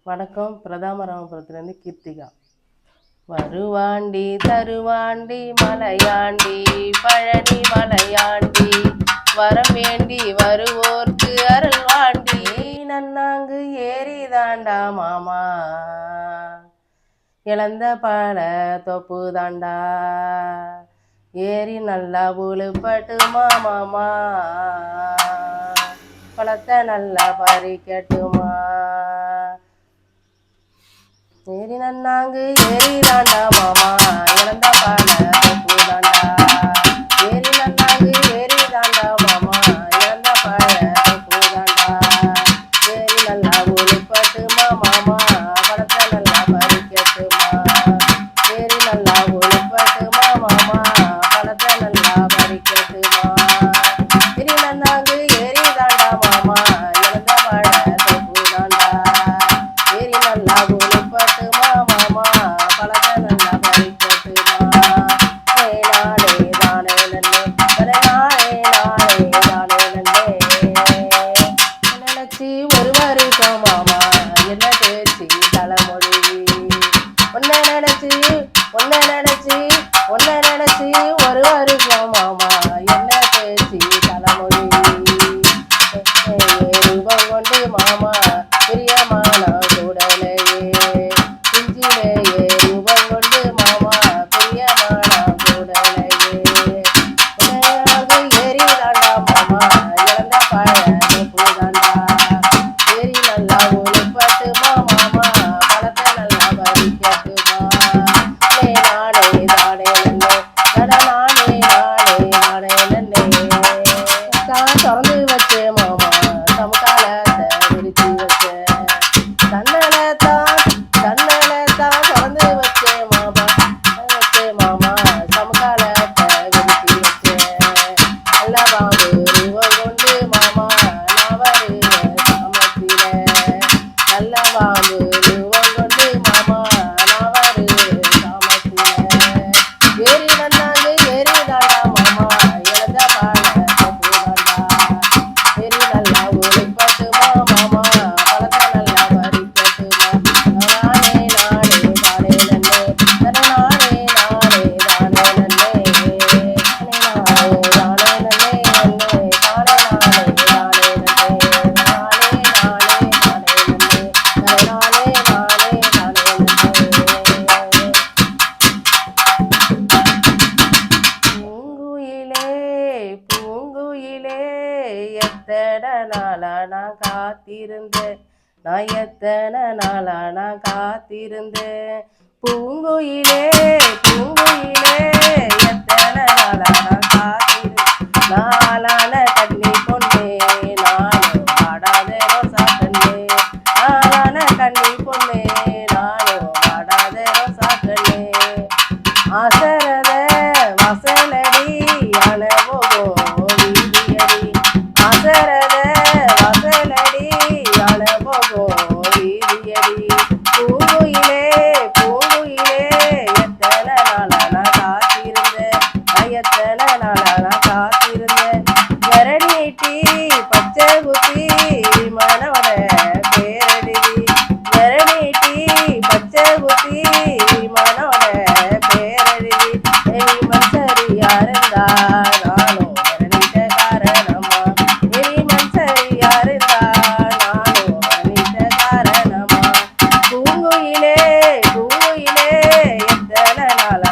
வணக்கம். பிரதாமராமபுரத்துலேருந்து கீர்த்திகா. வருவாண்டி தருவாண்டி மலையாண்டி பழனி மலையாண்டி வரம் வேண்டி வருவோர்க்கு அருள்வாண்டி நன்னாங்கு ஏறிதாண்டா மாமா இழந்த பல தொப்பு தாண்டா ஏறி நல்லா உழுப்பட்டுமா மாமா பழத்தை நல்லா பறிக்கட்டுமா ஏறி நன்னாங்கு ஏறிதாண்டா மாமா இழந்த பல தொப்பு தாண்டா ஏறி நன்னாங்கு ஏறிதாண்டா மாமா இழந்த பல தொப்பு தாண்டா ஏறி நல்லா உழுப்பட்டுமா மாமா பழத்தை நல்லா பறிக்கட்டுமா ஏறி நல்லா உழுப்பட்டுமா மாமா பழத்தை நல்லா பறிக்கட்டுமா ஏறி நன்னாங்கு ஏறிதாண்டா மாமா இழந்த பல தொப்பு தாண்டா ஏறி நல்லா உழுப்பட்டுமா மாமா பழத்தை நல்லா பறிக்கட்டுமா நானே தானே நன்னே நானே நானே தானே நன்னே நினைச்சி ஒரு வருஷம் மாமா என்ன பேச்சு தலைமொழி ஒன்ன நினைச்சி ஒரு வருஷம் மாமா என்ன பேச்சு தலைமொழி ரூபம் கொண்டு மாமா பிரியமான கூடலையே குஞ்சிலேயே ரூபம் கொண்டு மாமா பிரியமான கூடலையே ஏறிதாண்டா மாமா இழந்த பழ பூதாண்டா ஏறி நல்லா உழுப்பட்டுமா மாமா பழத்தை நல்லா பறிக்கட்டுமா நானே தானே நன்னே நானே நன்னே தான் திறந்து வச்சே மாமா சமகாலத்தை விரிச்சு வச்சேன் தன்னலைத்தான் திறந்து வச்சேன் மாமா சமகாலத்தை விரிச்சு வச்சேன் நல்ல பாம்பு ரூபம் கொண்டு மாமா நான் வருவேன் சமத்தில நல்ல பாம்பு ரூபம் கொண்டு மாமா நான் வருவேன் சமத்தில ஏறி நன்னாங்கு ஏறிதாண்டா மாமா இழந்த பாட தப்புதாண்டா ஏறி நல்லா உழுப்பட்டுமா மாமா பழத்தை நல்லா பறிக்கட்டுமா நானே தானே நன்னே நானே தானே நன்னே பூங்குயிலே எத்தனை நாளா நான் காத்திருந்தேன் எத்தனை நாளா நான் காத்திருந்தேன் பூங்குயிலே எத்தனை நாளா நான் காத்திருந்தேன் நாளான கண்ணி பொண்ணே நானும் ஆடாத ரோசா கண்ணே நாளான கண்ணி பொண்ணே நானும் ஆடாத ரோசா கண்ணே ஆசரத வசலடி அழகோ வீதியடி ஆசரத வசலடி அழகோ வீதியடி பூங்குயிலே எத்தனை நாளா நான் காத்திருந்தேன் எத்தனை நாளா நான் காத்திருந்தேன் கரணிட்டி பச்சை குத்தி மனோட பேரடி கரணிட்டி பச்சை குத்தி மனோட பேரடி மனுஷரியா இருந்தா நானும் மரணிட்ட காரணமா மனுஷரியா இருந்தா நானும் மரணிட்ட காரணமா பூங்குயிலே எத்தனை நாளா